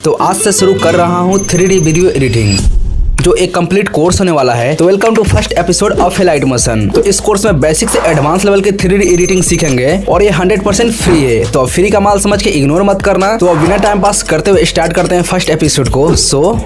तो आज से शुरू कर रहा हूँ 3D वीडियो एडिटिंग, जो एक कंप्लीट कोर्स होने वाला है। तो welcome to first episode of elite motion. तो इस कोर्स में बेसिक से एडवांस लेवल के 3D एडिटिंग सीखेंगे और ये 100% फ्री है। तो फ्री का माल समझ के इग्नोर मत करना। तो अब बिना टाइम पास करते हुए स्टार्ट करते हैं फर्स्ट एपिसोड को।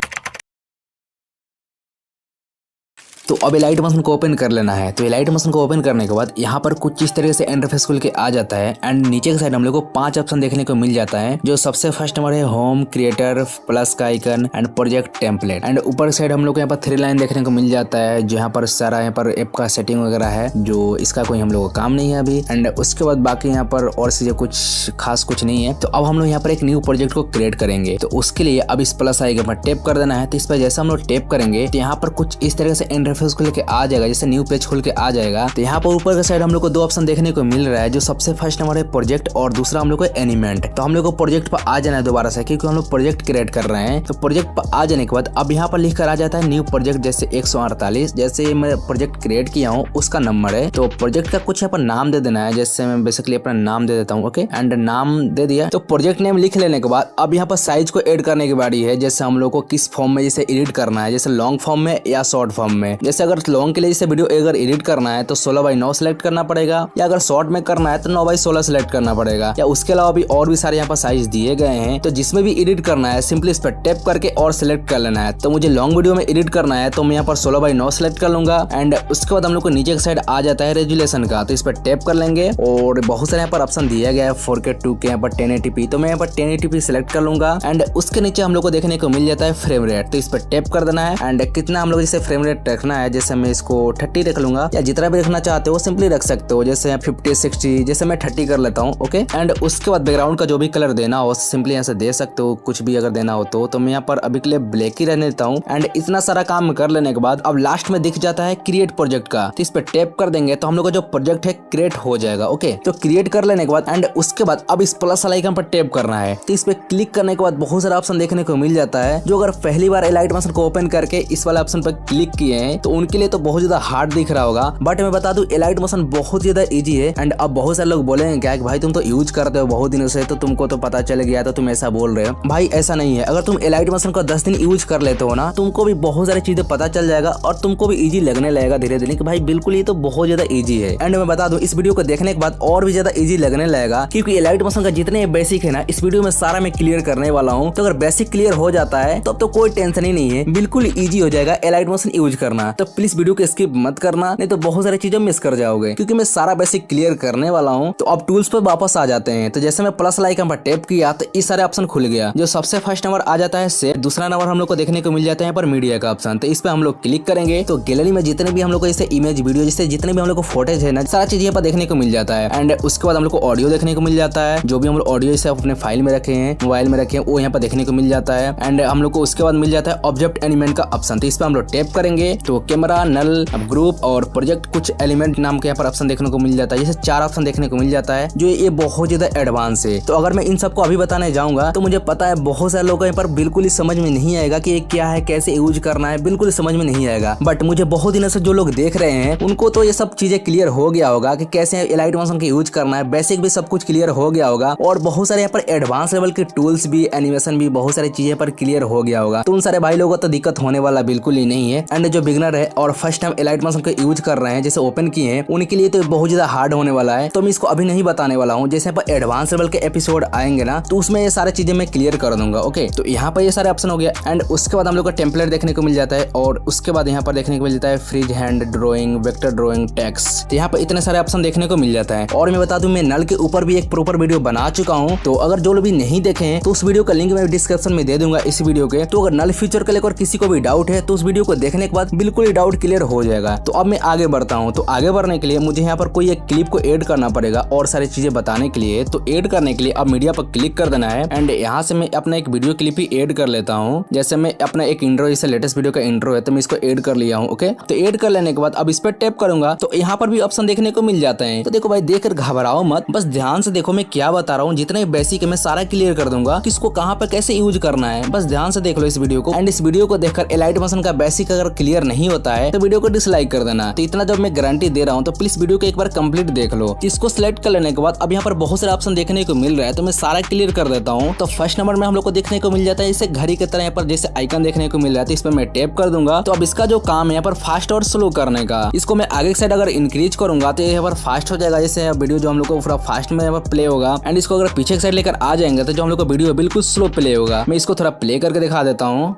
तो अब एलाइट मोशन को ओपन कर लेना है। तो एलाइट मोशन को ओपन करने के बाद यहाँ पर कुछ इस तरीके से इंटरफेस खुल के आ जाता है एंड नीचे के साइड हम लोग को 5 ऑप्शन देखने को मिल जाता है। जो सबसे फर्स्ट नंबर है होम, क्रिएटर, प्लस का icon and project template. And ऊपर के साइड हम लोग को यहाँ पर 3 लाइन देखने को मिल जाता है, जहाँ पर सारा यहाँ पर ऐप का सेटिंग वगैरह है, जो इसका कोई हम लोग को काम नहीं है अभी। एंड उसके बाद बाकी यहाँ पर और चीजें कुछ खास कुछ नहीं है। तो अब हम लोग यहाँ पर एक न्यू प्रोजेक्ट को क्रिएट करेंगे। तो उसके लिए अब इस प्लस आइकन पर टैप कर देना है। तो इस पर जैसे हम लोग टैप करेंगे तो यहाँ पर कुछ इस तरीके से इंटरफेस खुल के आ जाएगा, जैसे न्यू पेज खुल के आ जाएगा। तो यहाँ पर ऊपर के साइड हम लोग को 2 ऑप्शन देखने को मिल रहा है। जो सबसे फर्स्ट नंबर है प्रोजेक्ट और दूसरा हम लोग को एनिमेंट। तो हम लोग को प्रोजेक्ट पर आ जाना है दोबारा से, क्योंकि हम लोग प्रोजेक्ट क्रिएट कर रहे हैं। तो प्रोजेक्ट पर आ जाने के बाद अब यहाँ पर लिख कर आ जाता है न्यू प्रोजेक्ट, जैसे 148 जैसे मैं प्रोजेक्ट क्रिएट किया हूँ उसका नंबर है। तो प्रोजेक्ट का कुछ यहाँ पर नाम दे देना है, जैसे मैं बेसिकली अपना नाम दे देता हूँ। ओके, एंड नाम दे दिया। तो प्रोजेक्ट नेम लिख लेने के बाद अब यहाँ पर साइज को ऐड करने की बारी है, जैसे हम लोग को किस फॉर्म में जैसे एडिट करना है, जैसे लॉन्ग फॉर्म में या शॉर्ट फॉर्म में। जैसे अगर लॉन्ग के लिए जैसे वीडियो अगर एडिट करना है तो 16:9 सेलेक्ट करना पड़ेगा, या अगर शॉर्ट में करना है तो 9:16 सेलेक्ट करना पड़ेगा। या उसके अलावा भी और भी सारे यहाँ पर साइज दिए गए हैं। तो जिसमें भी एडिट करना है सिंपली इस पर टैप करके और सिलेक्ट कर लेना है। तो मुझे लॉन्ग वीडियो में एडिट करना है तो मैं यहाँ पर 16:9 सेलेक्ट कर लूंगा। एंड उसके बाद हम लोग को नीचे की साइड आ जाता है रेजुलेशन का। तो इस पर टैप कर लेंगे और बहुत सारे यहाँ पर ऑप्शन दिया गया है 4K 2K, यहाँ पर 1080p। तो मैं यहाँ पर 1080p सेलेक्ट कर लूंगा। एंड उसके नीचे हम लोग को देखने को मिल जाता है फ्रेम रेट। तो इस पर टैप कर देना है एंड कितना हम लोग जैसे फ्रेम रेट रखना है, जैसे मैं इसको 30 रख लूंगा, या जितना भी रखना चाहते हो सिंपली रख सकते हो, जैसे 50 60, जैसे मैं 30 कर लेता हूँ। ओके, एंड उसके बाद बैकग्राउंड का जो भी कलर देना हो सिंपली यहाँ से दे सकते हो, कुछ भी अगर देना हो तो मैं यहाँ पर अभी के लिए ब्लैक ही रहने देता हूँ। एंड इतना सारा काम कर लेने के बाद अब लास्ट में दिख जाता है क्रिएट प्रोजेक्ट का। तो इस पे टैप कर देंगे तो हम लोग का जो प्रोजेक्ट है क्रिएट हो जाएगा। ओके, तो क्रिएट कर लेने के बाद एंड उसके बाद अब इस प्लस वाला आइकन पर टैप करना है। तो इस पे क्लिक करने के बाद बहुत सारा ऑप्शन देखने को मिल जाता है। जो अगर पहली बार एलाइट मोशन को ओपन करके इस वाले ऑप्शन पर क्लिक किए हैं तो उनके लिए तो बहुत ज्यादा हार्ड दिख रहा होगा, बट मैं बता दूं एलाइट मोशन बहुत ज्यादा इजी है। एंड अब बहुत सारे लोग बोलेंगे क्या कि भाई तुम तो यूज करते हो बहुत दिनों से, तो तुमको तो पता चल गया तो तुम ऐसा बोल रहे हो। भाई ऐसा नहीं है। अगर तुम एलाइट मोशन को 10 दिन यूज कर लेते हो ना, तुमको भी बहुत सारी चीजें पता चल जाएगा और तुमको भी इजी लगने लगेगा धीरे धीरे कि भाई बिल्कुल ये तो बहुत ज्यादा इजी है। एंड मैं बता दूं इस वीडियो को देखने के बाद और भी ज्यादा इजी लगने लगेगा, क्योंकि एलाइट मोशन का जितने बेसिक है ना इस वीडियो में सारा मैं क्लियर करने वाला हूँ। तो अगर बेसिक क्लियर हो जाता है तब तो कोई टेंशन ही नहीं है, बिल्कुल इजी हो जाएगा एलाइट मोशन यूज करना। तो प्लीज वीडियो को स्किप मत करना, नहीं तो बहुत सारी चीजें मिस कर जाओगे, क्योंकि मैं सारा बेसिक क्लियर करने वाला हूँ। तो अब टूल्स पर वापस आ जाते हैं। तो जैसे मैं प्लस आइकन पर टैप किया तो इस सारे ऑप्शन खुल गया। जो सबसे फर्स्ट नंबर आ जाता है सेव, दूसरा नंबर हम लोग को देखने को मिल जाता है यहाँ पर मीडिया का ऑप्शन। तो इस पे हम लोग क्लिक करेंगे तो गैलरी में जितने भी हम लोग को जैसे इमेज वीडियो जैसे जितने भी हम लोग को फोटेज है ना, सारा चीज यहाँ पर देखने को मिल जाता है। एंड उसके बाद हम लोग को ऑडियो देखने को मिल जाता है। जो भी हम लोग ऑडियो जैसे अपने फाइल में रखे हैं, मोबाइल में रखे हैं, वो यहाँ पर देखने को मिल जाता है। एंड हम लोग को उसके बाद मिल जाता है ऑब्जेक्ट एलिमेंट का ऑप्शन। तो इस पे हम लोग टैप करेंगे तो कैमरा, नल, ग्रुप और प्रोजेक्ट कुछ एलिमेंट नाम के यहाँ पर ऑप्शन देखने को मिल जाता है। जैसे 4 ऑप्शन देखने को मिल जाता है, जो ये बहुत ज्यादा एडवांस है। तो अगर मैं इन सबको अभी बताने जाऊंगा तो मुझे पता है बहुत सारे लोगों को यहाँ पर बिल्कुल ही समझ में नहीं आएगा कि ये क्या है, कैसे यूज करना है, बिल्कुल ही समझ में नहीं आएगा। बट मुझे बहुत दिनों से जो लोग देख रहे हैं उनको तो ये सब चीजें क्लियर हो गया होगा कि कैसे एलाइट मोशन का यूज करना है, बेसिक भी सब कुछ क्लियर हो गया होगा। और बहुत सारे यहाँ पर एडवांस लेवल के टूल्स भी, एनिमेशन भी, बहुत सारी चीजें पर क्लियर हो गया होगा। तो उन सारे भाई लोगों को तो दिक्कत होने वाला बिल्कुल ही नहीं है। एंड जो बिगनर है और फर्स्ट टाइम एलाइट मोशन का यूज कर रहे हैं, जैसे ओपन किए हैं, उनके लिए तो बहुत ज्यादा हार्ड होने वाला है। तो मैं इसको अभी नहीं बताने वाला हूँ। जैसे यहाँ पर एडवांस लेवल के एपिसोड आएंगे ना तो उसमें ये सारी चीजें मैं क्लियर कर दूंगा। ओके, तो यहाँ पर ये सारे ऑप्शन हो गया। एंड उसके बाद हम लोग का टेम्पलेट देखने को मिल जाता है और उसके बाद यहाँ पर देखने को मिल जाता है free hand drawing, vector drawing, text. तो यहाँ पर इतने सारे ऑप्शन देखने को मिल जाता है। और मैं बता दूं मैं नल के ऊपर भी एक प्रॉपर वीडियो बना चुका हूँ। तो अगर जो लोग भी नहीं देखे हैं तो उस वीडियो का लिंक मैं डिस्क्रिप्शन में दे दूंगा इस वीडियो के। तो अगर नल फीचर को लेकर किसी को भी डाउट है तो उस वीडियो को देखने के बाद बिल्कुल ही डाउट क्लियर हो जाएगा। तो अब मैं आगे बढ़ता हूँ। तो आगे बढ़ने के लिए मुझे यहाँ पर कोई एक क्लिप को ऐड करना पड़ेगा और सारी चीजें बताने के लिए। तो ऐड करने के लिए अब मीडिया पर क्लिक कर देना है। एंड यहाँ से मैं अपना एक वीडियो क्लिप ही ऐड कर लेता हूँ। जैसे मैं अपना एक इंट्रो, जैसे लेटेस्ट वीडियो का इंट्रो है तो मैं इसको ऐड कर लिया हूँ। ओके, तो ऐड कर लेने के बाद अब इस पर टैप करूंगा तो यहाँ पर भी ऑप्शन देखने को मिल जाते हैं। तो देखो भाई, देखकर घबराओ मत, बस ध्यान से देखो मैं क्या बता रहा हूँ। जितने बेसिक है मैं सारा क्लियर कर दूंगा, किसको कहाँ पर कैसे यूज करना है, बस ध्यान से देख लो इस वीडियो को। एंड इस वीडियो को देखकर एलाइट मोशन का बेसिक अगर क्लियर नहीं होता है तो वीडियो को डिसलाइक कर देना। तो इतना जब मैं गारंटी दे रहा हूँ तो प्लीज वीडियो को एक बार कंप्लीट देख लो। इसको सिलेक्ट कर लेने के बाद अब यहाँ पर बहुत सारे ऑप्शन देखने को मिल रहा है, तो मैं सारा क्लियर कर देता हूँ। तो फर्स्ट नंबर में हम लोग को देखने को मिल जाता है इसे घड़ी की तरह यहाँ पर जैसे आइकन देखने को मिल रहा है, तो इस पर मैं टैप कर दूंगा। तो अब इसका जो काम है यहाँ पर फास्ट और स्लो करने का, इसको मैं आगे की साइड अगर इंक्रीज करूंगा तो यहाँ पर फास्ट हो जाएगा, जैसे वीडियो जो हम लोग को पूरा फास्ट में यहाँ पर प्ले होगा। एंड इसको अगर पीछे की साइड लेकर आ जाएंगे तो जो हम लोग को वीडियो बिल्कुल स्लो प्ले होगा। मैं इसको थोड़ा प्ले करके दिखा देता हूँ,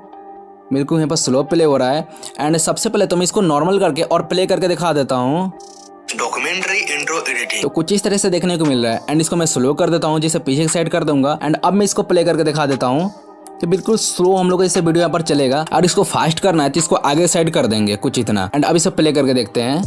बिल्कुल यहाँ पर स्लो प्ले हो रहा है। एंड सबसे पहले तो मैं इसको नॉर्मल करके और प्ले करके दिखा देता हूँ। डॉक्यूमेंट्री इंट्रो एडिटिंग तो कुछ इस तरह से देखने को मिल रहा है। एंड इसको मैं स्लो कर देता हूँ, जैसे पीछे की साइड कर दूंगा। एंड अब मैं इसको प्ले करके दिखा देता हूँ, तो बिल्कुल स्लो हम लोग को इसे वीडियो यहाँ पर चलेगा। और इसको फास्ट करना है तो इसको आगे साइड कर देंगे कुछ इतना। एंड अब इसे प्ले करके देखते हैं,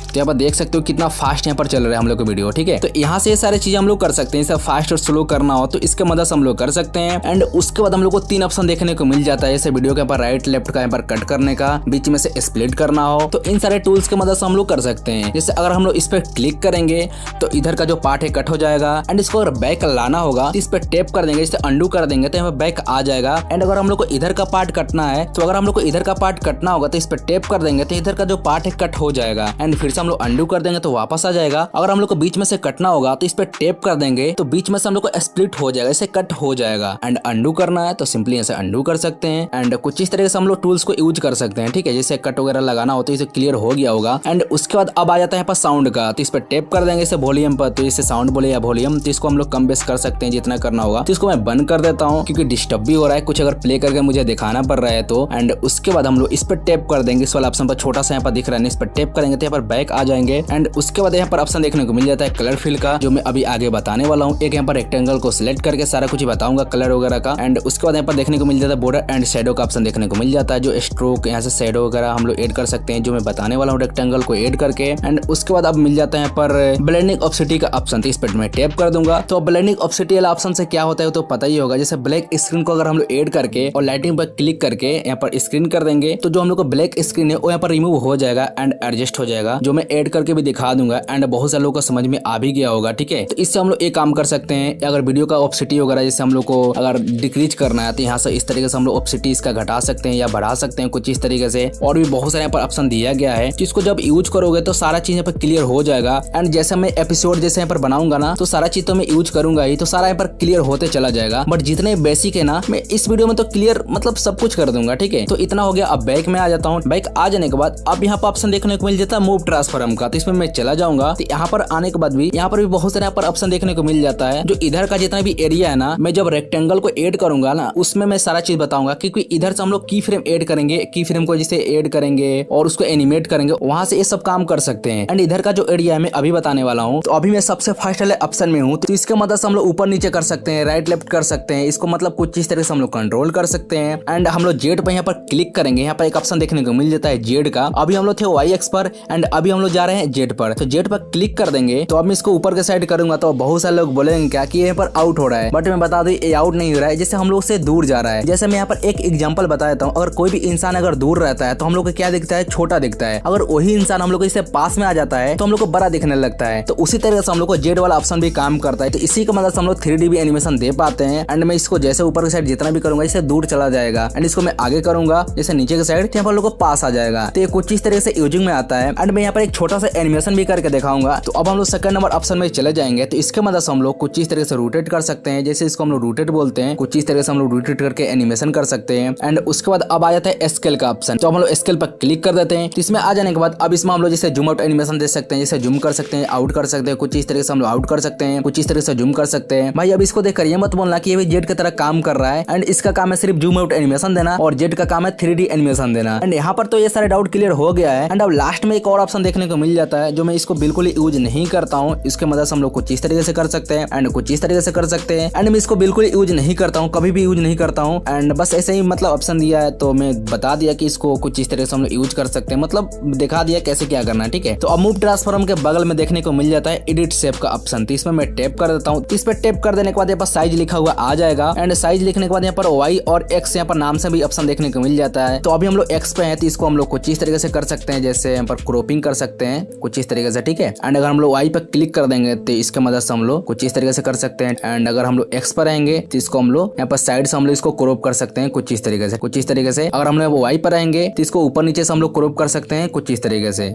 तो यहाँ पर देख सकते हो कितना फास्ट यहाँ पर चल रहा है हम लोग का वीडियो। ठीक है, तो यहाँ से ये सारी चीजें हम लोग कर सकते हैं। इसे फास्ट और स्लो करना हो तो इसके मदद से हम लोग कर सकते हैं। एंड उसके बाद हम लोग को 3 ऑप्शन देखने को मिल जाता है, जैसे वीडियो के यहाँ पर राइट लेफ्ट का यहाँ पर कट करने का, बीच में से स्प्लिट करना हो, तो इन सारे टूल्स की मदद से हम लोग कर सकते हैं। जैसे अगर हम लोग इस पर क्लिक करेंगे तो इधर का जो पार्ट है कट हो जाएगा। एंड इसको अगर बैक लाना होगा तो इस पर टैप कर देंगे, इसे अंडू कर देंगे तो यहाँ पर बैक आ जाएगा। एंड अगर हम लोग को इधर का पार्ट कटना है तो अगर हम लोग को इधर का पार्ट कटना होगा तो इस पर टैप कर देंगे तो इधर का जो पार्ट है कट हो जाएगा। एंड फिर से हम लोग अंडू कर देंगे तो वापस आ जाएगा। अगर हम लोग को बीच में से कटना होगा तो इस पे टैप कर देंगे तो बीच में से हम लोग को स्प्लिट हो जाएगा, इसे कट हो जाएगा। एंड अंडू करना है तो सिंपली ऐसे अंडू कर सकते हैं। एंड कुछ इस तरह से हम लोग टूल्स को यूज कर सकते हैं। ठीक है, जैसे कट वगैरह लगाना हो तो इसे क्लियर हो गया होगा। एंड उसके बाद अब आ जाता है यहाँ पर साउंड का, तो इस पर टैप कर देंगे इसे वॉल्यूम पर, तो इसे साउंड बोले या वॉल्यूम, तो इसको हम लोग कम बेस कर सकते हैं जितना करना होगा। तो इसको मैं बंद कर देता हूँ क्योंकि डिस्टर्ब भी हो रहा है कुछ, अगर प्ले करके मुझे दिखाना पड़ रहा है तो। एंड उसके बाद हम लोग इस पर टैप कर देंगे, इस वाला ऑप्शन पर छोटा सा यहाँ पर दिख रहा है, इस पर टैप करेंगे तो यहाँ पर बैक आ जाएंगे। एंड उसके बाद यहाँ पर ऑप्शन देखने को मिल जाता है कलर फिल का, जो मैं अभी आगे बताने वाला हूँ। एक यहाँ पर रेक्टेंगल को सिलेक्ट करके सारा कुछ बताऊंगा कलर वगैरह का। एंड उसके बाद यहाँ पर देखने को मिल जाता है बॉर्डर एंड शैडो का ऑप्शन देखने को मिल जाता है, जो स्ट्रोक यहाँ से शैडो वगैरह हम लोग ऐड कर सकते हैं, जो मैं बताने वाला हूँ रेक्टेंगल को ऐड करके। एंड उसके बाद अब मिल जाता है यहाँ पर ब्लेंडिंग ऑप्सिटी का ऑप्शन, तो इस पर मैं टैप कर दूंगा। तो ब्लेंडिंग ऑप्सिटी वाला ऑप्शन से क्या होता है तो पता ही होगा, जैसे ब्लैक स्क्रीन को अगर हम लोग ऐड करके और लाइटिंग पर क्लिक करके यहाँ पर स्क्रीन कर देंगे तो जो हम लोग को ब्लैक स्क्रीन है वो यहाँ पर रिमूव हो जाएगा एंड एडजस्ट हो जाएगा, जो मैं ऐड करके भी दिखा दूंगा। एंड बहुत सारे लोगों को समझ में आ भी गया होगा। ठीक है, तो इससे हम लोग एक काम कर सकते हैं, अगर वीडियो का ऑप्सिटी वगैरह जैसे हम लोग को अगर डिक्रीज करना है तो यहाँ से इस तरीके से हम लोग ऑप्सिटी इसका घटा सकते हैं या बढ़ा सकते हैं कुछ इस तरीके से। और भी बहुत सारे यहाँ पर ऑप्शन दिया गया है, जिसको जब यूज करोगे तो सारा चीज यहाँ पर क्लियर हो जाएगा। एंड जैसे मैं एपिसोड जैसे यहाँ पर बनाऊंगा ना तो सारा चीज तो मैं यूज करूंगा ही, तो सारा यहाँ पर क्लियर होते चला जाएगा। बट जितने बेसिक है ना मैं इस वीडियो में तो क्लियर मतलब सब कुछ कर दूंगा। ठीक है, तो इतना हो गया। अब बैक में आ जाता हूँ। बैक आ जाने के बाद अब यहाँ पर ऑप्शन देखने को मिल जाता है मूव ट्रांसफॉर्म का, तो इसमें मैं चला जाऊंगा। तो यहाँ पर आने के बाद भी यहाँ पर भी बहुत सारे यहाँ पर ऑप्शन देखने को मिल जाता है। जो इधर का जितना भी एरिया है ना, मैं जब रेक्टेंगल को ऐड करूंगा ना उसमें मैं सारा चीज बताऊंगा, क्योंकि इधर से हम लोग की फ्रेम ऐड करेंगे, की फ्रेम को जिसे ऐड करेंगे और उसको एनिमेट करेंगे, वहां से ये सब काम कर सकते हैं। एंड इधर का जो एरिया है मैं अभी बताने वाला हूँ। तो अभी मैं सबसे फर्स्ट वाले ऑप्शन में हूँ, तो इसके मदद से हम लोग ऊपर नीचे कर सकते हैं, राइट लेफ्ट कर सकते हैं, इसको मतलब कुछ इस तरह से हम लोग कंट्रोल कर सकते हैं। एंड हम लोग जेड पर यहाँ पर क्लिक करेंगे, यहाँ पर एक ऑप्शन देखने को मिल जाता है जेड का। अभी हम लोग थे वाई एक्स पर एंड अभी हम लोग जा रहे हैं जेड पर, तो जेड पर क्लिक कर देंगे। तो अब मैं इसको ऊपर के साइड करूंगा तो बहुत सारे लोग बोलेंगे क्या कि यहाँ पर आउट हो रहा है, बट मैं बता दूं ये आउट नहीं हो रहा है, जैसे हम लोग से दूर जा रहा है। जैसे मैं यहाँ पर एक एग्जांपल बता देता हूँ, अगर कोई भी इंसान अगर दूर रहता है तो हम लोग को क्या दिखता है, छोटा दिखता है। अगर वही इंसान हम लोग को इससे पास में आ जाता है तो हम लोग को बड़ा दिखने लगता है। तो उसी तरह से हम लोग को जेड वाला ऑप्शन भी काम करता है। तो इसी की मदद से हम लोग 3D भी एनिमेशन दे पाते हैं। एंड मैं इसको जैसे ऊपर की साइड जितना भी करूंगा इससे दूर चला जाएगा। एंड इसको मैं आगे करूंगा जैसे नीचे की साइड, यहाँ पर लोग को पास आ जाएगा। तो ये कुछ इस तरह से यूजिंग में आता है। एंड मैं यहाँ पर एक छोटा सा एनिमेशन भी करके दिखाऊंगा। तो अब हम लोग सेकंड नंबर ऑप्शन में चले जाएंगे। तो इसके मदद से हम लोग कुछ इस तरह से रोटेट कर सकते हैं, जैसे इसको हम लोग रोटेट बोलते हैं। कुछ इस तरह से हम लोग रोटेट करके एनिमेशन कर सकते हैं। एंड उसके बाद अब आ जाता है स्केल का ऑप्शन, तो हम लोग स्केल पर क्लिक कर देते हैं। तो इसमें आ जाने के बाद अब इसमें हम लोग जैसे जूम आउट एनिमेशन दे सकते हैं, जैसे जूम कर सकते हैं, आउट कर सकते हैं, कुछ इस तरह से हम लोग आउट कर सकते हैं, कुछ इस तरह से जूम कर सकते हैं। भाई अब इसको देखकर ये मत बोलना कि ये भी जेड की तरह काम कर रहा है। एंड इसका काम है सिर्फ जूम आउट एनिमेशन देना और जेड का काम है 3D एनिमेशन देना। एंड यहाँ पर तो ये सारे डाउट क्लियर हो गया है। एंड अब लास्ट में एक और ऑप्शन देखने को मिल जाता है, जो मैं इसको बिल्कुल यूज नहीं करता हूँ। इसके मदद से हम लोग कुछ इस तरीके से कर सकते हैं एंड कुछ इस तरीके से कर सकते हैं। एंड मैं इसको बिल्कुल यूज नहीं करता हूँ, कभी भी यूज नहीं करता हूँ। एंड बस ऐसे ही मतलब ऑप्शन दिया है तो मैं बता दिया कि इसको कुछ इस तरह से हम लोग यूज कर सकते हैं, मतलब दिखा दिया कैसे क्या करना है। ठीक है, तो अब मूव ट्रांसफॉर्म के बगल में देखने को मिल जाता है एडिट शेप का ऑप्शन, तो इसमें मैं टैप कर देता हूँ। इस पर टैप कर देने के बाद यहाँ पर साइज लिखा हुआ आ जाएगा। एंड साइज लिखने के बाद यहाँ पर वाई और एक्स यहाँ पर नाम से भी ऑप्शन देखने को मिल जाता है। तो अभी हम लोग एक्स पे हैं, तो इसको हम लोग कुछ इस तरीके से कर सकते हैं, जैसे यहाँ पर क्रॉपिंग कर सकते हैं कुछ इस तरीके से, ठीक है। एंड अगर हम लोग वाई पर क्लिक कर देंगे तो इसके मदद से हम लोग कुछ इस तरीके से कर सकते हैं। एंड अगर हम लोग एक्स पर आएंगे तो इसको हम लोग यहाँ पर साइड से हम लोग इसको क्रॉप कर सकते हैं कुछ इस तरीके से, कुछ इस तरीके से। अगर हम लोग वाई पर आएंगे तो इसको ऊपर नीचे से हम लोग क्रॉप कर सकते हैं कुछ इस तरीके से।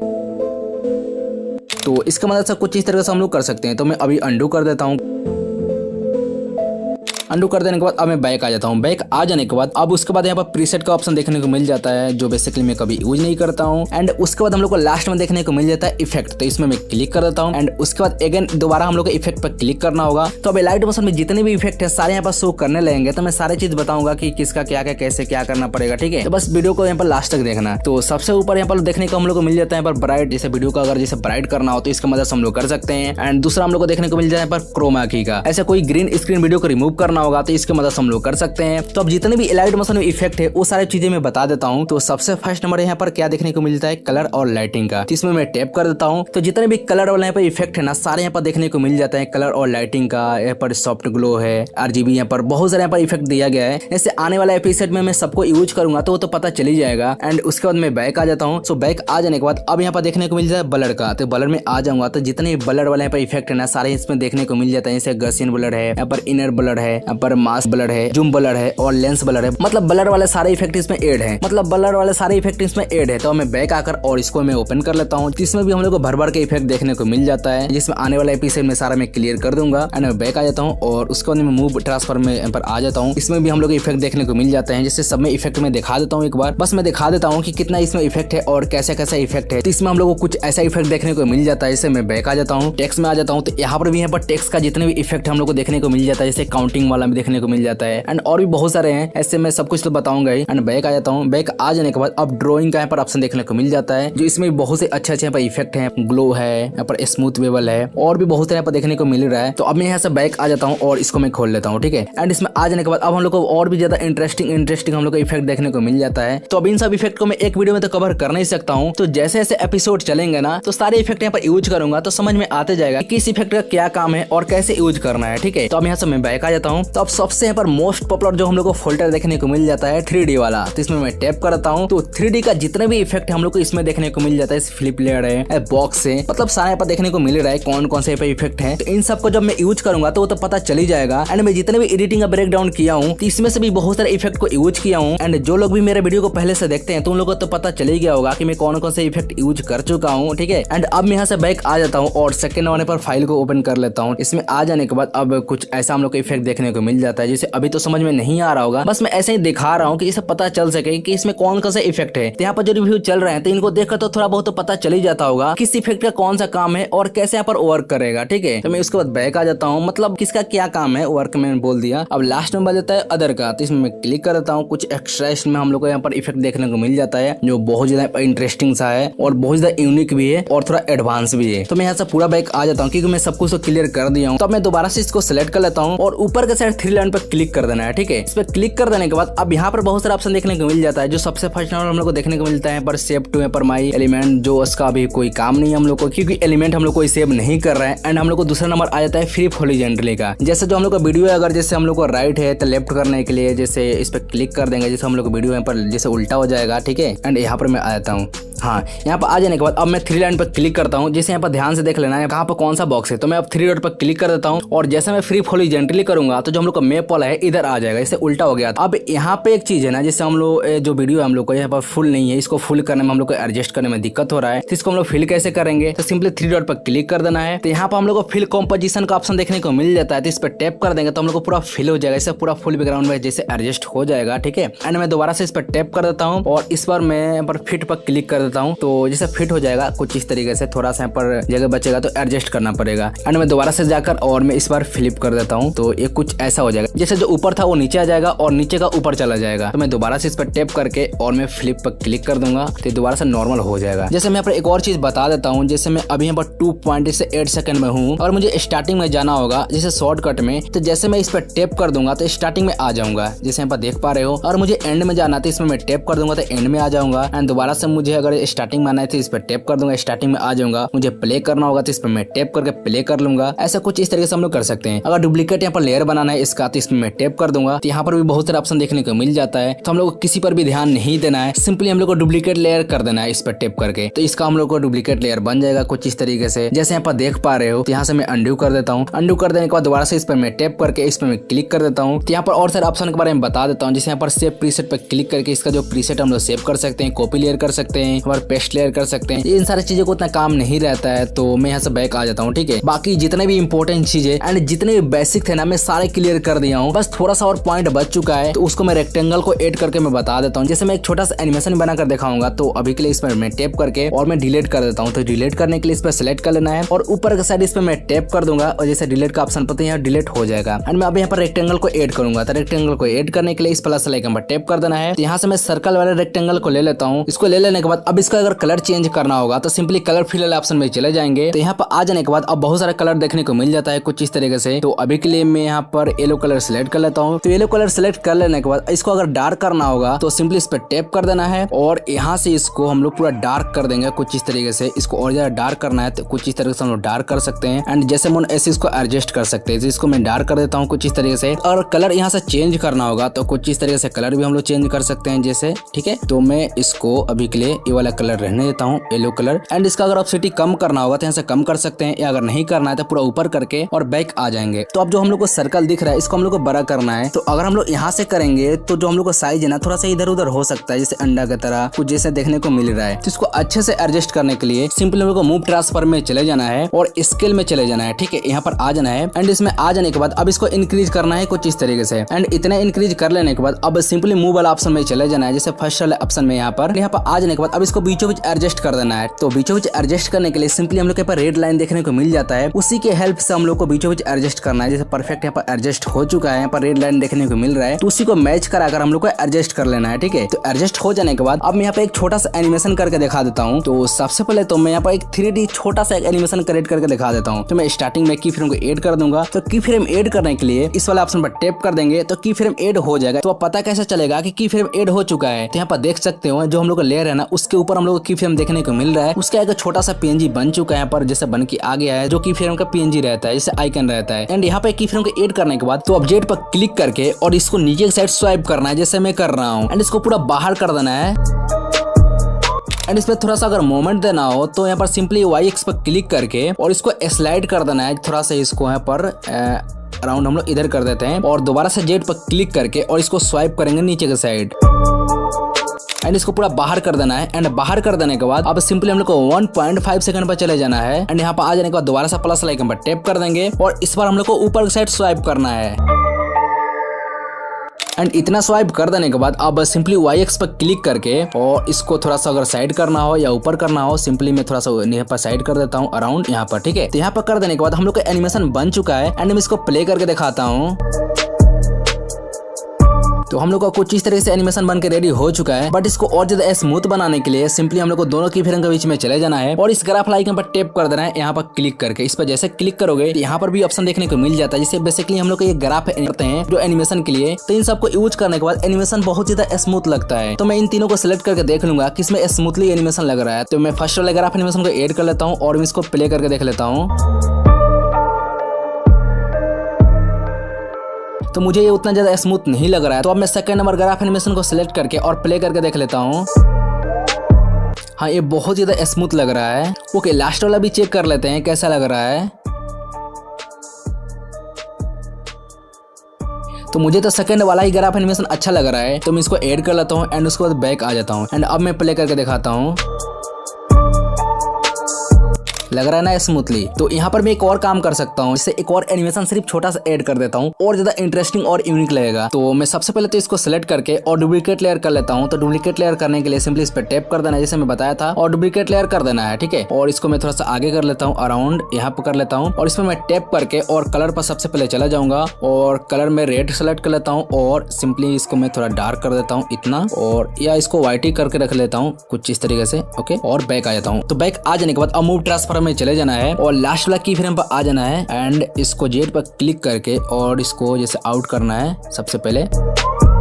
तो इसके मदद से कुछ इस तरीके से हम लोग कर सकते हैं। तो मैं अभी अंडू कर देता हूँ। अंडू कर देने के बाद अब मैं बैक आ जाता हूँ। बैक आ जाने के बाद अब उसके बाद यहाँ पर प्रीसेट का ऑप्शन देखने को मिल जाता है, जो बेसिकली मैं कभी यूज नहीं करता हूँ। एंड उसके बाद हम लोग को लास्ट में देखने को मिल जाता है इफेक्ट, तो इसमें मैं क्लिक कर देता हूँ। एंड उसके बाद अगेन दोबारा हम लोग को इफेक्ट पर क्लिक करना होगा। तो अब लाइट मोशन में जितने भी इफेक्ट है सारे यहाँ पर शो करने लगेंगे। तो मैं सारी चीज बताऊंगा कि किसका क्या क्या कैसे क्या करना पड़ेगा, ठीक है। तो बस वीडियो को यहाँ पर लास्ट तक देखना। तो सबसे ऊपर यहाँ पर देखने को हम लोग को मिल जाता है यहाँ पर ब्राइट, जैसे वीडियो का अगर जैसे ब्राइट करना हो तो इसका मदद से हम लोग कर सकते हैं। एंड दूसरा हम लोग को देखने को मिल जाता है यहाँ पर क्रोमा की का, ऐसे कोई ग्रीन स्क्रीन वीडियो को रिमूव करना होगा तो इसके मदद हम लोग कर सकते हैं। तो अब जितने भी लाइट मोशन में इफेक्ट है वो सारी चीजें मैं बता देता हूँ। तो सबसे फर्स्ट नंबर यहाँ पर क्या देखने को मिलता है, कलर और लाइटिंग का। तो इसमें मैं टैप कर देता हूँ। तो जितने भी कलर वाले यहाँ पर इफेक्ट है ना सारे यहाँ पर देखने को मिल जाता है। कलर और लाइटिंग का, यहाँ पर सॉफ्ट ग्लो है, RGB, यहाँ पर बहुत सारे यहाँ पर इफेक्ट दिया गया है। ऐसे आने वाला एपिसोड में मैं सबको यूज करूंगा तो वो तो पता चल ही जाएगा। एंड उसके बाद मैं बैक आ जाता हूँ। सो बैक आ जाने के बाद अब यहाँ पर देखने को मिल जाता है ब्लर का। तो ब्लर में आ जाऊंगा तो जितने ब्लर वाले यहाँ पर इफेक्ट है ना सारे इसमें देखने को मिल जाता है। जैसे गसियन ब्लर है, यहाँ पर इनर ब्लर है, यहाँ पर मास्क ब्लर है, जूम ब्लर है और लेंस ब्लर है। मतलब ब्लर वाले सारे इफेक्ट इसमें ऐड है, तो मैं बैक आकर और इसको मैं ओपन कर लेता हूँ। इसमें भी हम लोग को भर भर के इफेक्ट देखने को मिल जाता है, जिसमें आने वाला एपिसोड में सारा मैं क्लियर कर दूंगा। एंड मैं बैक आ जाता हूँ और उसके बाद मैं मूव ट्रांसफर में यहाँ पर आ जाता हूँ। इसमें भी हम लोग इफेक्ट देखने को मिल जाते हैं। जैसे सब में इफेक्ट में दिखा देता हूँ एक बार, बस मैं दिखा देता हूँ कि कितना इसमें इफेक्ट है और कैसे कैसा इफेक्ट है। तो इसमें हम लोग को कुछ ऐसा इफेक्ट देखने को मिल जाता है। जैसे मैं बैक आ जाता हूँ, टेक्स्ट में आ जाता हूँ। तो यहाँ पर भी यहाँ पर टेक्स्ट का जितने भी इफेक्ट हम लोग को देखने को मिल जाता है, जैसे काउंटिंग वाला भी देखने को मिल जाता है। एंड और भी बहुत सारे हैं, ऐसे मैं सब कुछ तो बताऊंगा ही। एंड बैक आ जाता हूँ। बैक आ जाने के बाद अब ड्राइंग का यहाँ पर ऑप्शन देखने को मिल जाता है, जो इसमें बहुत से अच्छे अच्छे यहाँ पर इफेक्ट है, ग्लो है, यहाँ पर स्मूथ वेबल है और भी बहुत सारे यहाँ पर देखने को मिल रहा है। तो अब मैं यहाँ से बैक आ जाता हूँ और इसको मैं खोल लेता हूँ, ठीक है। एंड इसमें आ जाने के बाद अब हम लोग को और भी ज्यादा इंटरेस्टिंग हम लोग को इफेक्ट देखने को मिल जाता है। तो अब इन सब इफेक्ट को मैं एक वीडियो में तो कवर कर नहीं सकता हूँ। तो जैसे जैसे एपिसोड चलेंगे ना तो सारे इफेक्ट यहाँ पर यूज करूंगा तो समझ में आते जाएगा किस इफेक्ट का क्या काम है और कैसे यूज करना है, ठीक है। तो अब यहाँ से मैं बैक आ जाता हूँ। तो अब सबसे यहाँ पर मोस्ट पॉपुलर जो हम लोग को फोल्डर देखने को मिल जाता है 3D वाला, तो इसमें मैं टैप करता हूँ। तो 3D का जितने भी इफेक्ट हम लोग को इसमें देखने को मिल जाता है, फ्लिप लेयर है, बॉक्स है, मतलब सारे यहाँ पर देखने को मिल रहा है कौन कौन से इफेक्ट है। तो इन सबको जब मैं यूज करूंगा तो वो तो पता चल ही जाएगा। एंड मैं जितने भी एडिटिंग का ब्रेक डाउन किया हूँ तो इसमें से भी बहुत सारे इफेक्ट को यूज किया हूँ। एंड जो लोग भी मेरे वीडियो को पहले से देखते हैं तो उन लोगों को तो पता चल ही गया होगा कि मैं कौन कौन से इफेक्ट यूज कर चुका हूँ, ठीक है। एंड अब मैं यहाँ से बैक आ जाता हूँ और सेकंड वाले पर फाइल को ओपन कर लेता हूँ। इसमें आ जाने के बाद अब कुछ ऐसा हम लोग को इफेक्ट देखने को मिल जाता है, जिसे अभी तो समझ में नहीं आ रहा होगा, बस मैं ऐसे ही दिखा रहा हूँ कि इसे पता चल सके कि इसमें कौन कौन सा इफेक्ट है। तो यहाँ पर जो रिव्यू चल रहे हैं तो इनको देखकर तो थोड़ा बहुत तो पता चल ही जाता होगा किस इफेक्ट का कौन सा काम है और कैसे यहाँ पर वर्क करेगा, ठीक है। तो मैं उसके बाद बैक आ जाता हूँ, मतलब किसका क्या काम है वर्क मैंने बोल दिया। अब लास्ट में बजाता है अदर का, तो इसमें मैं क्लिक कर देता हूँ। कुछ एक्स्ट्रा इसमें हम लोग को यहाँ पर इफेक्ट देखने को मिल जाता है जो बहुत ज्यादा इंटरेस्टिंग सा है और बहुत ज्यादा यूनिक भी है और थोड़ा एडवांस भी है। तो मैं यहाँ से पूरा बैक आ जाता हूँ क्योंकि मैं सब कुछ क्लियर कर दिया हूँ। तो मैं दोबारा से इसको सिलेक्ट कर लेता हूँ और ऊपर के साइड 3 लाइन पर क्लिक कर देना है, ठीक है। इस पर क्लिक कर देने के बाद अब यहाँ पर बहुत सारा ऑप्शन देखने को मिल जाता है। जो सबसे फर्स्ट नंबर हम लोग को देखने को मिलता है पर सेव टू, पर माई एलिमेंट, जो उसका अभी कोई काम नहीं है हम लोग को क्योंकि एलिमेंट हम लोग कोई सेव नहीं कर रहे हैं। एंड हम लोग को दूसरा नंबर आ जाता है फ्लिप हॉरिजॉन्टली का। जैसे जो हम लोग का वीडियो है, अगर जैसे हम लोग को राइट है तो लेफ्ट करने के लिए जैसे इस पर क्लिक कर देंगे, जैसे हम लोग को वीडियो यहाँ पर जैसे उल्टा हो जाएगा, ठीक है। एंड यहाँ पर मैं आ जाता हूँ। हाँ, यहाँ पर आ जाने के बाद अब मैं 3 लाइन पर क्लिक करता हूँ। जैसे यहाँ पर ध्यान से देख लेना है कहाँ पर कौन सा बॉक्स है। तो मैं अब 3 डॉट पर क्लिक कर देता हूँ और जैसे मैं फ्लिप हॉरिजॉन्टली करूंगा तो जो हम लोग का मैप वाला है इधर आ जाएगा, जैसे उल्टा हो गया। अब यहाँ पे एक चीज है ना, जैसे हम लोग जो वीडियो है हम लोग को यहाँ पर फुल नहीं है, इसको फुल करने में हम लोग को एडजस्ट करने में दिक्कत हो रहा है। तो इसको हम लोग फिल कैसे करेंगे, तो सिंपली 3 डॉट पर क्लिक कर देना है। तो यहाँ पर हम लोग को फिल कॉम्पोजिशन का ऑप्शन देखने को मिल जाता है। तो इस पर टैप कर देंगे तो हम लोग को पूरा फिल हो जाएगा, इससे पूरा फुल बैकग्राउंड में जैसे एडजस्ट हो जाएगा, ठीक है। एंड मैं दोबारा से इस पर टैप कर देता हूँ और इस बार मैं यहाँ पर फिट पर क्लिक कर देता हूँ। तो जैसे फिट हो जाएगा कुछ इस तरीके से, थोड़ा सा यहाँ पर जगह बचेगा तो एडजस्ट करना पड़ेगा। एंड मैं दोबारा से जाकर और मैं इस बार फ्लिप कर देता हूँ तो ये कुछ ऐसा हो जाएगा, जैसे जो ऊपर था वो नीचे आ जाएगा और नीचे का ऊपर चला जाएगा। तो मैं दोबारा से इस पर टैप करके और मैं फ्लिप पर क्लिक कर दूंगा तो दोबारा से नॉर्मल हो जाएगा। जैसे मैं यहाँ पर एक और चीज बता देता हूँ, जैसे मैं अभी यहाँ पर 2.8 सेकंड में हूँ और मुझे स्टार्टिंग में जाना होगा जैसे शॉर्टकट में। तो जैसे मैं इस पर टैप कर दूंगा तो स्टार्टिंग में आ जाऊंगा, जैसे यहाँ पर देख पा रहे हो। और मुझे एंड में जाना तो इसमें मैं टैप कर दूंगा तो एंड में आ जाऊंगा। एंड दोबारा से मुझे अगर मुझे स्टार्टिंग में आना है तो इस पर टैप कर दूंगा, स्टार्टिंग में आ जाऊंगा। मुझे प्ले करना होगा तो इस पर मैं टैप करके प्ले कर लूंगा। ऐसा कुछ इस तरीके से हम लोग कर सकते हैं। अगर डुप्लीकेट यहाँ पर लेयर बनाना है इसका तो इसमें मैं टैप कर दूंगा तो यहाँ पर भी बहुत सारे ऑप्शन देखने को मिल जाता है। तो हम लोग को किसी पर भी ध्यान नहीं देना है, सिंपली हम लोग को डुप्लीकेट लेयर कर देना है इस पर टैप करके। तो इसका हम लोग को डुप्लीकेट लेयर बन जाएगा कुछ इस तरीके से, जैसे यहाँ पर देख पा रहे हो। तो यहाँ से मैं अंडू कर देता हूँ। अंडू कर देने के बाद दोबारा से इस पर मैं टैप करके इस पर मैं क्लिक कर देता हूँ। तो यहाँ पर और सारे ऑप्शन के बारे में बता देता हूँ, जैसे यहाँ पर सेव प्रीसेट पर क्लिक करके इसका जो प्रीसेट हम लोग सेव कर सकते हैं, कॉपी लेयर कर सकते हैं और पेस्ट लेयर कर सकते हैं। इन सारी चीजों को उतना काम नहीं रहता है तो मैं यहाँ से बैक आ जाता हूँ, ठीक है। बाकी जितने भी इंपॉर्टेंट चीजें एंड जितने भी बेसिक थे ना मैं सारे क्लियर कर दिया हूँ। बस थोड़ा सा और पॉइंट बच चुका है तो उसको मैं रेक्टेंगल को ऐड करके मैं बता देता हूँ। जैसे मैं एक छोटा सा एनिमेशन बनाकर दिखाऊंगा तो अभी के लिए इस पर मैं टैप करके और मैं डिलीट कर देता हूँ। तो डिलीट करने के लिए इस पर सिलेक्ट कर लेना है और ऊपर के साइड इस पर मैं टैप कर दूंगा और जैसे डिलीट का ऑप्शन पता है यहाँ डिलीट हो जाएगा। एंड मैं अब यहाँ पर रेक्टेंगल को ऐड करूंगा। तो रेक्टेंगल को ऐड करने के लिए इस प्लस आइकन पर टैप कर देना है। तो यहाँ से मैं सर्कल वाले रेक्टेंगल को ले लेता हूँ। इसको ले लेने के बाद अब इसका अगर कलर चेंज करना होगा तो सिंपली कलर फिल वाले ऑप्शन में चले जाएंगे। तो यहाँ पर आ जाने के बाद अब बहुत सारा कलर देखने को मिल जाता है कुछ इस तरीके से। तो अभी के लिए मैं यहाँ पर येलो कलर सिलेक्ट कर लेता हूँ। तो येलो कलर सिलेक्ट कर लेने के बाद इसको अगर डार्क करना होगा तो सिंपली इस पर टैप कर देना है और यहाँ से इसको हम लोग पूरा डार्क कर देंगे कुछ इस तरीके से। इसको और ज्यादा डार्क करना है तो कुछ इस तरीके से हम लोग डार्क कर सकते हैं एंड जैसे मन ऐसे इसको एडजस्ट कर सकते हैं। तो इसको मैं डार्क कर देता हूँ कुछ इस तरीके से। और कलर यहाँ से चेंज करना होगा तो कुछ इस तरीके से कलर भी हम लोग चेंज कर सकते हैं जैसे, ठीक है। तो मैं इसको अभी के लिए ये वाला कलर रहने देता हूँ, येलो कलर। एंड इसका अगर ऑप्सिटी कम करना होगा तो यहाँ से कम कर सकते हैं या अगर नहीं करना है तो पूरा ऊपर करके और बैक आ जाएंगे। तो अब जो हम लोग को सर्कल दिख रहा है इसको हम लोग को बड़ा करना है। तो अगर हम लोग यहाँ से करेंगे तो जो हम लोग को साइज है ना थोड़ा सा इधर उधर हो सकता है, जैसे अंडा की तरह कुछ जैसे देखने को मिल रहा है। तो इसको अच्छे से एडजस्ट करने के लिए सिंपली हम लोग को मूव ट्रांसफर में चले जाना है और स्केल में चले जाना है, ठीक है। यहाँ पर आ जाना है एंड इसमें आ जाने के बाद अब इसको इंक्रीज करना है कुछ इस तरीके से। एंड इतना इंक्रीज कर लेने के बाद अब सिंपली मूव वाला ऑप्शन में चले जाना है, जैसे फर्स्ट वाले ऑप्शन में। यहाँ पर आ जाने के बाद अब इसको बीचों बीच एडजस्ट कर देना है। तो बीचों बीच एडजस्ट करने के लिए सिंपली हम लोग के रेड लाइन देखने को मिल जाता है, उसी के हेल्प से हम लोग को बीचों बीच एडजस्ट करना है। जैसे परफेक्ट यहाँ पर एडजस्ट हो चुका है, यहाँ पर रेड लाइन देखने को मिल रहा है तो उसी को मैच कराकर हम लोग को एडजस्ट कर लेना है, ठीक है। तो एडजस्ट हो जाने के बाद अब मैं यहाँ पे एक छोटा सा एनिमेशन करके दिखा देता हूँ। तो सबसे पहले तो मैं यहाँ पर एक 3D छोटा सा एनिमेशन क्रिएट करके दिखा देता हूँ। तो मैं स्टार्टिंग में की फ्रेम को ऐड कर दूंगा। तो की फ्रेम ऐड करने के लिए इस वाले ऑप्शन पर टैप कर देंगे तो की फ्रेम ऐड हो जाएगा। तो पता कैसे चलेगा कि की फ्रेम ऐड हो चुका है? तो यहाँ पर देख सकते हो जो हम लोग लेयर है ना उसके ऊपर हम लोग को की फ्रेम देखने को मिल रहा है। उसका एक छोटा सा PNG बन चुका है, यहाँ पर जैसे बन के आ गया है, जो की फ्रेम का PNG रहता है, जैसे आइकन रहता है। एंड यहाँ पे की फ्रेम को ऐड करने के बाद तो ऑब्जेक्ट पर क्लिक करके और इसको नीचे की साइड स्वाइप करना है जैसे मैं कर रहा हूँ एंड इसको पूरा बाहर कर देना है। एंड इस पे थोड़ा सा अगर मूवमेंट देना हो तो यहाँ पर सिंपली Y एक्स पर क्लिक करके और इसको स्लाइड कर देना है थोड़ा सा। इसको यहाँ पर अराउंड हम लोग इधर कर देते हैं और दोबारा से जेड पर क्लिक करके और इसको स्वाइप करेंगे नीचे के साइड एंड इसको पूरा बाहर कर देना है। एंड बाहर कर देने के बाद अब सिंपली हम लोग को 1.5 सेकंड पर चले जाना है एंड यहाँ पर आ जाने के बाद दोबारा से प्लस आइकन पर टैप कर देंगे और इस बार हम लोग को ऊपर की साइड स्वाइप करना है। एंड इतना स्वाइप कर देने के बाद अब सिंपली Y एक्स पर क्लिक करके और इसको थोड़ा सा अगर साइड करना हो या ऊपर करना हो सिंपली मैं थोड़ा सा यहाँ पर साइड कर देता हूँ अराउंड यहाँ पर, ठीक है। तो यहाँ पर कर देने के बाद हम लोग का एनिमेशन बन चुका है एंड मैं इसको प्ले करके दिखाता हूँ। तो हम लोग का कुछ इस तरह से एनिमेशन बन के रेडी हो चुका है। बट इसको और ज्यादा स्मूथ बनाने के लिए सिंपली हम लोग को दोनों की फ्रेम के बीच में चले जाना है और इस ग्राफ आइकन पर टैप कर देना है। यहाँ पर क्लिक करके इस पर जैसे क्लिक करोगे तो यहाँ पर भी ऑप्शन देखने को मिल जाता है, जिससे बेसिकली हम लोग को ये ग्राफ करते हैं जो एनिमेशन के लिए। तो इन सबको यूज करने के बाद एनिमेशन बहुत ज्यादा स्मूथ लगता है। तो मैं इन तीनों को सिलेक्ट करके देख लूंगा किसमें स्मूथली एनिमेशन लग रहा है। तो मैं फर्स्ट वाले ग्राफ एनिमेशन को एड कर लेता हूँ और मैं इसको प्ले करके देख लेता हूँ। तो मुझे ये उतना ज्यादा स्मूथ नहीं लग रहा है। तो अब मैं सेकंड नंबर ग्राफ एनिमेशन को सिलेक्ट करके और प्ले करके देख लेता हूँ। हाँ, ये बहुत ज्यादा स्मूथ लग रहा है। ओके, लास्ट वाला भी चेक कर लेते हैं कैसा लग रहा है। तो मुझे तो सेकंड वाला ही ग्राफ एनिमेशन अच्छा लग रहा है, तो मैं इसको ऐड कर लेता हूँ एंड उसके बाद बैक आ जाता हूँ। एंड अब मैं प्ले करके दिखाता हूँ, लग रहा है ना स्मूथली। तो यहाँ पर मैं एक और काम कर सकता हूँ, इससे एक और एनिमेशन सिर्फ छोटा सा ऐड कर देता हूँ और ज्यादा इंटरेस्टिंग और यूनिक लगेगा। तो मैं सबसे पहले तो इसको सिलेक्ट करके और डुप्लीकेट लेयर कर लेता हूँ। तो डुप्लीकेट लेयर करने के लिए सिंपली इस पर टैप कर देना है जैसे मैं बताया था और डुप्लीकेट लेयर कर देना है, ठीक है। और इसको मैं थोड़ा सा आगे कर लेता हूँ, अराउंड यहाँ पर कर लेता हूँ और इसमें मैं टैप करके और कलर पर सबसे पहले चला जाऊंगा और कलर में रेड सेलेक्ट कर लेता हूँ और सिंपली इसको मैं थोड़ा डार्क कर देता हूँ इतना, और या इसको व्हाइट ही करके रख लेता हूँ कुछ इस तरीके से। ओके, और बैक आ जाता हूँ। तो बैक आ जाने के बाद अब मूव ट्रांसफर में चले जाना है और लास्ट वाला की फ्रेम पर आ जाना है एंड इसको जेड पर क्लिक करके और इसको जैसे आउट करना है सबसे पहले।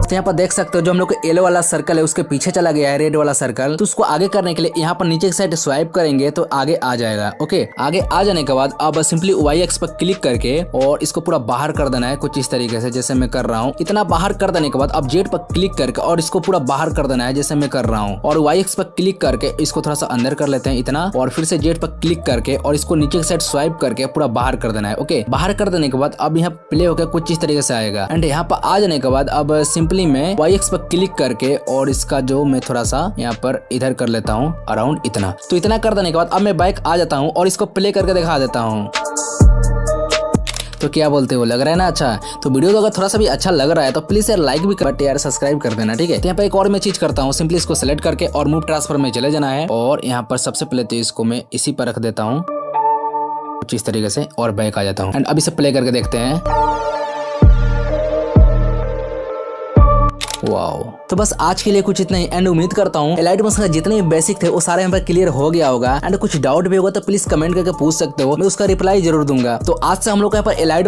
तो यहाँ पर देख सकते हो जो हम लोग का येलो वाला सर्कल है उसके पीछे चला गया है रेड वाला सर्कल। तो उसको आगे करने के लिए यहाँ पर नीचे की साइड स्वाइप करेंगे तो आगे आ जाएगा। ओके, आगे आ जाने के बाद अब सिंपली वाई एक्स पर क्लिक करके और इसको पूरा बाहर कर देना है कुछ इस तरीके से जैसे मैं कर रहा हूँ। इतना बाहर कर देने के बाद अब जेड पर क्लिक करके और इसको पूरा बाहर कर देना है जैसे मैं कर रहा हूँ। और वाई एक्स पर क्लिक करके इसको थोड़ा सा अंदर कर लेते हैं इतना, और फिर से जेड पर क्लिक करके और इसको नीचे की साइड स्वाइप करके पूरा बाहर कर देना है। ओके, बाहर कर देने के बाद अब यहाँ प्ले होकर कुछ इस तरीके से आएगा। एंड यहाँ पर आ जाने के बाद अब सिंपली मैं वाई एक्स पर क्लिक करके और इसका जो मैं थोड़ा सा यहाँ पर इधर कर लेता हूँ अराउंड इतना। तो इतना कर देने के बाद अब मैं बैक आ जाता हूँ और इसको प्ले करके दिखा देता हूँ। तो क्या बोलते हो, लग रहा है ना अच्छा? तो वीडियो तो अगर थोड़ा सा भी अच्छा लग रहा है तो प्लीज यार लाइक भी कर यार, सब्सक्राइब कर देना, ठीक है। तो यहाँ पर एक और मैं चीज करता हूँ, सिंपली इसको सेलेक्ट करके और मूव ट्रांसफर में चले जाना है और यहाँ पर सबसे पहले तो इसको मैं इसी पर रख देता हूँ कुछ इस तरीके से और बैक आ जाता हूँ। एंड अब इसे प्ले करके देखते हैं। वाओ, तो बस आज के लिए कुछ इतना ही। एंड उम्मीद करता हूँ एलाइट मोशन का जितने भी बेसिक थे वो सारे यहाँ पर क्लियर हो गया होगा। एंड कुछ डाउट भी होगा तो प्लीज कमेंट करके पूछ सकते हो, मैं उसका रिप्लाई जरूर दूंगा। तो आज से हम लोग यहाँ पर एलाइट